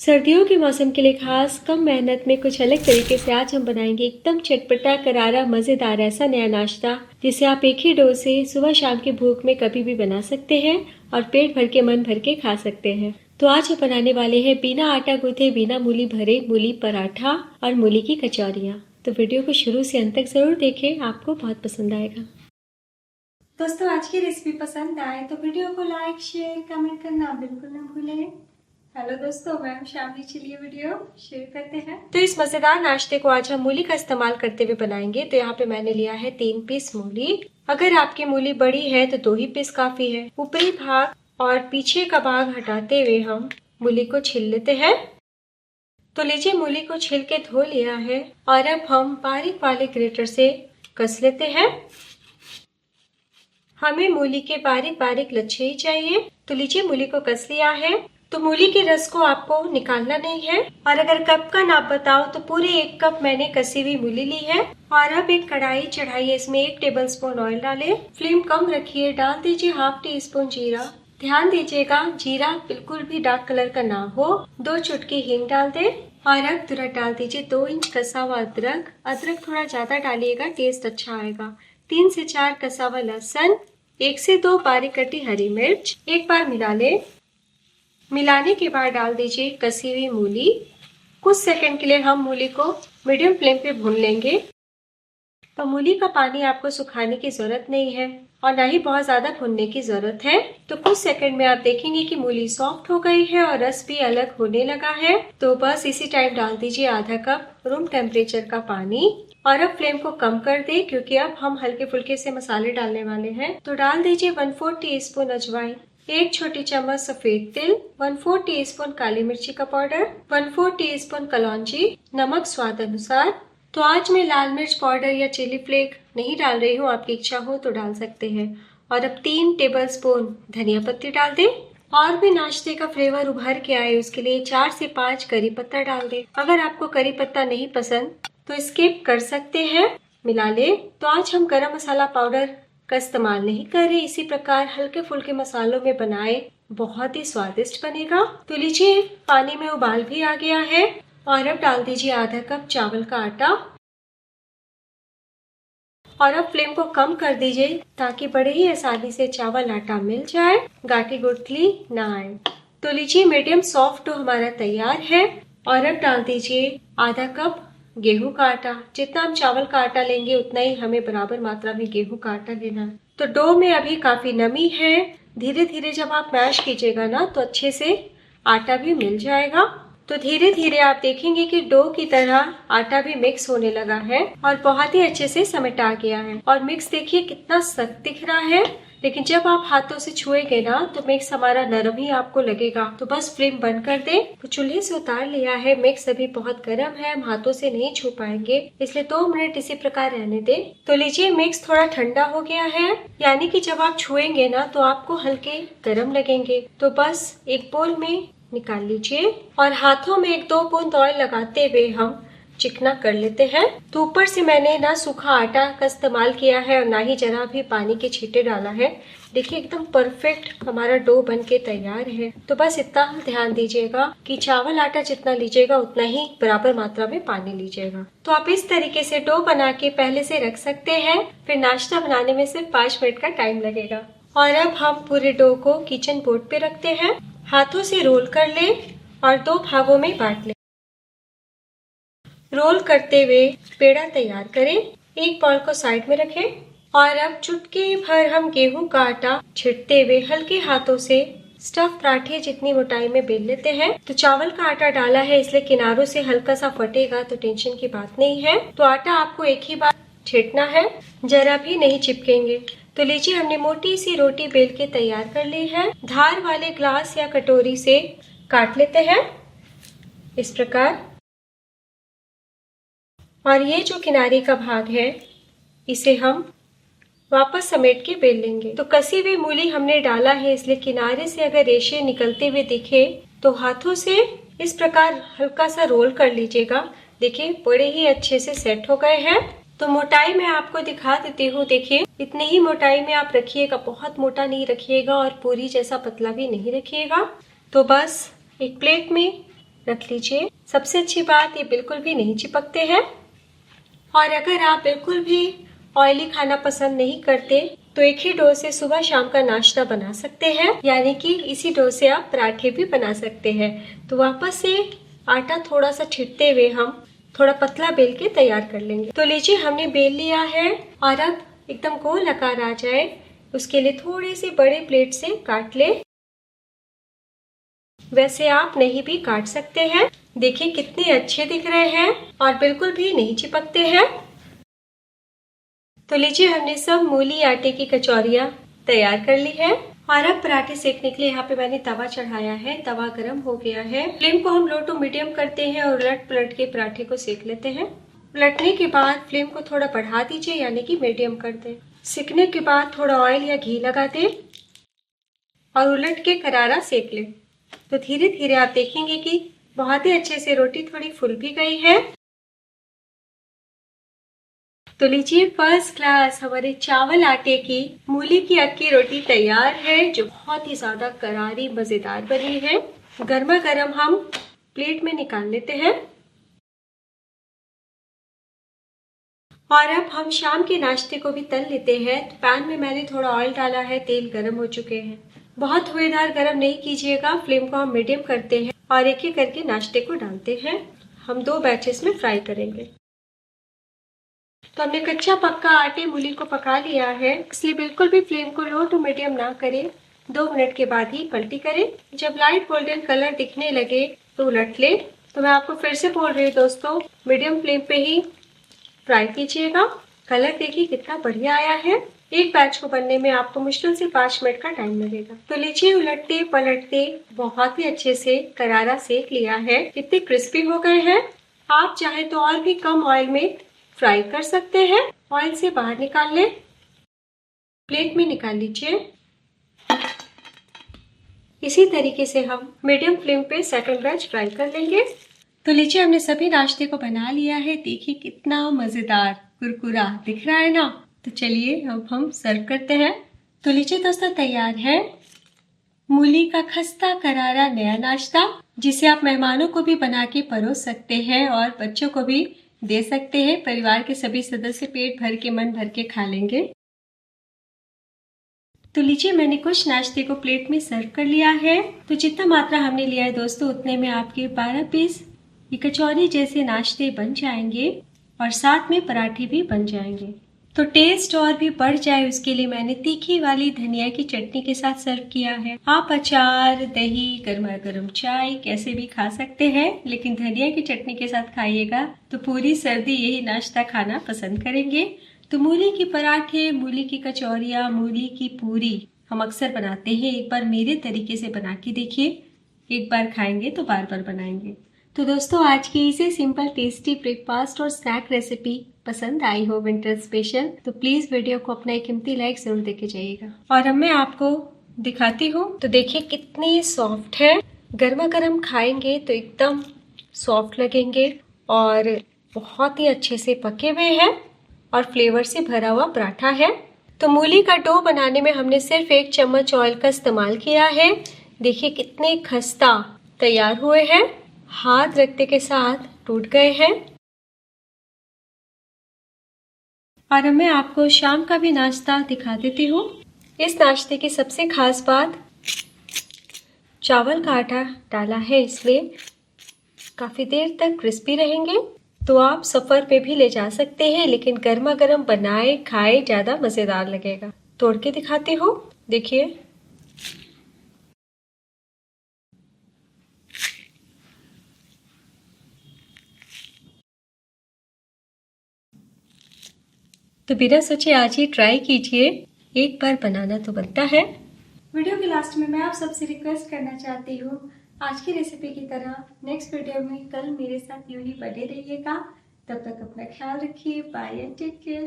सर्दियों के मौसम के लिए खास कम मेहनत में कुछ अलग तरीके से आज हम बनाएंगे एकदम चटपटा करारा मजेदार ऐसा नया नाश्ता जिसे आप एक ही डो से सुबह शाम की भूख में कभी भी बना सकते हैं और पेट भर के मन भर के खा सकते हैं। तो आज हम बनाने वाले हैं बिना आटा गूंथे बिना मूली भरे मूली पराठा और मूली की कचौरियाँ। तो वीडियो को शुरू से अंत तक जरूर देखें, आपको बहुत पसंद आएगा। दोस्तों आज की रेसिपी पसंद आए तो वीडियो को लाइक शेयर कमेंट करना बिल्कुल न भूलें। हेलो दोस्तों, मैं हूं शामली। चलिए वीडियो शेयर करते हैं। तो इस मजेदार नाश्ते को आज हम मूली का इस्तेमाल करते हुए बनाएंगे। तो यहाँ पे मैंने लिया है 3 पीस मूली। अगर आपकी मूली बड़ी है तो 2 ही पीस काफी है। ऊपरी भाग और पीछे का भाग हटाते हुए हम मूली को छील लेते हैं। तो लीजिए, मूली को छील के धो लिया है और अब हम बारीक वाले ग्रेटर से कस लेते हैं। हमें मूली के बारीक बारीक लच्छे ही चाहिए। तो लीजिए, मूली को कस लिया है। तो मूली के रस को आपको निकालना नहीं है। और अगर कप का नाप बताओ तो पूरे 1 कप मैंने कसी हुई मूली ली है। और अब एक कढ़ाई चढ़ाइए, इसमें 1 टेबलस्पून ऑयल डालें। फ्लेम कम रखिए, डाल दीजिए ½ टीस्पून जीरा। ध्यान दीजिएगा जीरा बिल्कुल भी डार्क कलर का ना हो। 2 चुटकी हींग डाल दे और अब तुरंत डाल दीजिए 2 इंच कसा हुआ अदरक। अदरक थोड़ा ज्यादा डालिएगा, टेस्ट अच्छा आएगा। 3 से 4 कसा हुआ लहसुन, 1 से 2 बारीक कटी हरी मिर्च। एक बार मिला ले। मिलाने के बाद डाल दीजिए कसी हुई मूली। कुछ सेकंड के लिए हम मूली को मीडियम फ्लेम पे भून लेंगे। तो मूली का पानी आपको सुखाने की जरूरत नहीं है और ना ही बहुत ज्यादा भूनने की जरूरत है। तो कुछ सेकंड में आप देखेंगे कि मूली सॉफ्ट हो गई है और रस भी अलग होने लगा है। तो बस इसी टाइम डाल दीजिए आधा कप रूम टेम्परेचर का पानी। और अब फ्लेम को कम कर दे क्योंकि अब हम हल्के फुल्के से मसाले डालने वाले हैं। तो डाल दीजिए 1/4 टीस्पून अजवाइन, 1 छोटी चम्मच सफेद तिल, 1/4 टीस्पून काली मिर्ची का पाउडर, 1/4 टीस्पून कलौंजी, नमक स्वाद अनुसार। तो आज मैं लाल मिर्च पाउडर या चिली फ्लेक नहीं डाल रही हूँ, आपकी इच्छा हो तो डाल सकते हैं। और अब 3 टेबलस्पून धनिया पत्ती डाल दे। और भी नाश्ते का फ्लेवर उभर के आए उसके लिए 4 से 5 करी पत्ता डाल दे। अगर आपको करी पत्ता नहीं पसंद तो स्किप कर सकते हैं। मिला ले। तो आज हम गरम मसाला पाउडर का इस्तेमाल नहीं कर रहे, इसी प्रकार हल्के फुल्के मसालों में बनाए, बहुत ही स्वादिष्ट बनेगा। तो लीजिए, पानी में उबाल भी आ गया है और अब डाल दीजिए आधा कप चावल का आटा। और अब फ्लेम को कम कर दीजिए ताकि बड़े ही आसानी से चावल आटा मिल जाए, गाठी गुठली ना आए। तो लीजिए, मीडियम सॉफ्ट डो हमारा तैयार है। और अब डाल दीजिए आधा कप गेहूं का आटा। जितना हम चावल का आटा लेंगे उतना ही हमें बराबर मात्रा में गेहूं का आटा लेना है। तो डो में अभी काफी नमी है। धीरे धीरे जब आप मैश कीजिएगा ना तो अच्छे से आटा भी मिल जाएगा। तो धीरे धीरे आप देखेंगे कि डो की तरह आटा भी मिक्स होने लगा है और बहुत ही अच्छे से समेटा गया है। और मिक्स देखिए कितना सख्त दिख रहा है, लेकिन जब आप हाथों से छुएंगे ना तो मिक्स हमारा नरम ही आपको लगेगा। तो बस फ्लेम बंद कर दे। तो चूल्हे से उतार लिया है। मिक्स अभी बहुत गर्म है, हम हाथों से नहीं छू पाएंगे, इसलिए 2 मिनट इसी प्रकार रहने दे। तो लीजिए, मिक्स थोड़ा ठंडा हो गया है, यानी कि जब आप छुएंगे ना तो आपको हल्के गर्म लगेंगे। तो बस एक बोल में निकाल लीजिए और हाथों में 1-2 बूंद ऑयल लगाते हुए हम चिकना कर लेते हैं। तो ऊपर से मैंने ना सूखा आटा का इस्तेमाल किया है और ना ही जरा भी पानी के छींटे डाला है। देखिए, एकदम परफेक्ट हमारा डो बन के तैयार है। तो बस इतना ध्यान दीजिएगा कि चावल आटा जितना लीजिएगा उतना ही बराबर मात्रा में पानी लीजिएगा। तो आप इस तरीके से डो बना के पहले से रख सकते हैं, फिर नाश्ता बनाने में सिर्फ 5 मिनट का टाइम लगेगा। और अब हम पूरे डो को किचन बोर्ड पे रखते हैं। हाथों से रोल कर ले और 2 भागों में बांट ले। रोल करते हुए पेड़ा तैयार करें। एक बॉल को साइड में रखें और अब चुटकी भर हम गेहूं का आटा छिड़कते हुए हल्के हाथों से स्टफ पराठे जितनी मोटाई में बेल लेते हैं। तो चावल का आटा डाला है इसलिए किनारों से हल्का सा फटेगा, तो टेंशन की बात नहीं है। तो आटा आपको एक ही बार छींटना है, जरा भी नहीं चिपकेंगे। तो लीजिए, हमने मोटी सी रोटी बेल के तैयार कर ली है। धार वाले ग्लास या कटोरी से काट लेते हैं इस प्रकार। और ये जो किनारे का भाग है इसे हम वापस समेट के बेल लेंगे। तो कसी हुई मूली हमने डाला है इसलिए किनारे से अगर रेशे निकलते हुए दिखे तो हाथों से इस प्रकार हल्का सा रोल कर लीजिएगा। देखिए, बड़े ही अच्छे से सेट हो गए हैं। तो मोटाई मैं आपको दिखा देती हूँ। देखिए, इतनी ही मोटाई में आप रखिएगा, बहुत मोटा नहीं रखिएगा और पूरी जैसा पतला भी नहीं रखिएगा। तो बस एक प्लेट में रख लीजिए। सबसे अच्छी बात, ये बिल्कुल भी नहीं चिपकते हैं। और अगर आप बिल्कुल भी ऑयली खाना पसंद नहीं करते तो एक ही डो से सुबह शाम का नाश्ता बना सकते हैं, यानी कि इसी डो से आप पराठे भी बना सकते हैं। तो वापस से आटा थोड़ा सा छिटते हुए हम थोड़ा पतला बेल के तैयार कर लेंगे। तो लीजिए, हमने बेल लिया है और अब एकदम गोल आकार आ जाए उसके लिए थोड़े से बड़े प्लेट से काट ले। वैसे आप नहीं भी काट सकते हैं। देखिए कितने अच्छे दिख रहे हैं और बिल्कुल भी नहीं चिपकते हैं। तो लीजिए, हमने सब मूली आटे की कचौरियाँ तैयार कर ली है। और अब पराठे सेकने के लिए यहाँ पे मैंने तवा चढ़ाया है। तवा गर्म हो गया है। फ्लेम को हम लो टू मीडियम करते हैं और उलट पलट के पराठे को सेक लेते हैं। उलटने के बाद फ्लेम को थोड़ा बढ़ा दीजिए, यानी कि मीडियम कर दें। सेकने के बाद थोड़ा ऑयल या घी लगा दें और उलट के करारा सेक लें। तो धीरे धीरे आप देखेंगे कि बहुत ही अच्छे से रोटी थोड़ी फूल भी गई है। तो लीजिए, फर्स्ट क्लास हमारे चावल आटे की मूली की अक्की रोटी तैयार है, जो बहुत ही ज्यादा करारी मजेदार बनी है। गर्मा गर्म हम प्लेट में निकाल लेते हैं। और अब हम शाम के नाश्ते को भी तल लेते हैं। तो पैन में मैंने थोड़ा ऑयल डाला है, तेल गर्म हो चुके हैं। बहुत धुएंधार गर्म नहीं कीजिएगा, फ्लेम को हम मीडियम करते हैं और एक एक करके नाश्ते को डालते हैं। हम 2 बैचेस में फ्राई करेंगे। तो हमने कच्चा पक्का आटे मूली को पका लिया है, इसलिए बिल्कुल भी फ्लेम को लो टू मीडियम ना करें। 2 मिनट के बाद ही पलटी करें। जब लाइट गोल्डन कलर दिखने लगे तो उलट ले। तो मैं आपको फिर से बोल रही हूँ दोस्तों, मीडियम फ्लेम पे ही फ्राई कीजिएगा। कलर देखिए कितना बढ़िया आया है। एक बैच को बनने में आपको मुश्किल से 5 मिनट का टाइम लगेगा। तो लीजिए, उलटते पलटते बहुत ही अच्छे से करारा सेक लिया है। कितने क्रिस्पी हो गए हैं। आप चाहे तो और भी कम ऑयल में फ्राई कर सकते हैं। ऑयल से बाहर निकाल लें, प्लेट में निकाल लीजिए। इसी तरीके से हम मीडियम फ्लेम पे सेकंड बैच फ्राई कर लेंगे। तो लीजिए, हमने सभी नाश्ते को बना लिया है। देखिए कितना मजेदार कुरकुरा दिख रहा है ना। तो चलिए अब हम सर्व करते हैं। तो लीजिए दोस्तों, तैयार है मूली का खस्ता करारा नया नाश्ता, जिसे आप मेहमानों को भी बना के परोस सकते हैं और बच्चों को भी दे सकते हैं। परिवार के सभी सदस्य पेट भर के मन भर के खा लेंगे। तो लीजिए, मैंने कुछ नाश्ते को प्लेट में सर्व कर लिया है। तो जितना मात्रा हमने लिया है दोस्तों, उतने में आपके 12 पीस ये कचौरी जैसे नाश्ते बन जाएंगे और साथ में पराठे भी बन जाएंगे। तो टेस्ट और भी बढ़ जाए उसके लिए मैंने तीखी वाली धनिया की चटनी के साथ सर्व किया है। आप अचार, दही, गर्मा गर्म चाय कैसे भी खा सकते हैं, लेकिन धनिया की चटनी के साथ खाइएगा तो पूरी सर्दी यही नाश्ता खाना पसंद करेंगे। तो मूली की पराठे, मूली की कचौरियाँ, मूली की पूरी हम अक्सर बनाते हैं। एक बार मेरे तरीके से बना के देखिए, एक बार खाएंगे तो बार बार बनाएंगे। तो दोस्तों, आज की इसे सिंपल टेस्टी ब्रेकफास्ट और स्नैक रेसिपी पसंद आई हो विंटर स्पेशल, तो प्लीज वीडियो को अपना एक कीमती लाइक जरूर देके जाइएगा। और अब मैं आपको दिखाती हूँ। तो देखिए कितनी सॉफ्ट है। गर्मा गर्म खाएंगे तो एकदम सॉफ्ट लगेंगे और बहुत ही अच्छे से पके हुए हैं और फ्लेवर से भरा हुआ पराठा है। तो मूली का डो बनाने में हमने सिर्फ 1 चम्मच ऑयल का इस्तेमाल किया है। देखिए कितने खस्ता तैयार हुए हैं, हाथ रखते के साथ टूट गए हैं। और अब मैं आपको शाम का भी नाश्ता दिखा देती हूँ। इस नाश्ते की सबसे खास बात, चावल का आटा डाला है, इसलिए काफी देर तक क्रिस्पी रहेंगे। तो आप सफर पे भी ले जा सकते हैं, लेकिन गर्मा गर्म बनाए खाए ज्यादा मजेदार लगेगा। तोड़ के दिखाती हूँ, देखिए। तो बिना सोचे आज ही ट्राई कीजिए, एक बार बनाना तो बनता है। वीडियो के लास्ट में मैं आप सबसे रिक्वेस्ट करना चाहती हूँ, आज की रेसिपी की तरह नेक्स्ट वीडियो में कल मेरे साथ यूं ही बने रहिएगा। तब तक अपना ख्याल रखिए। Bye and take care.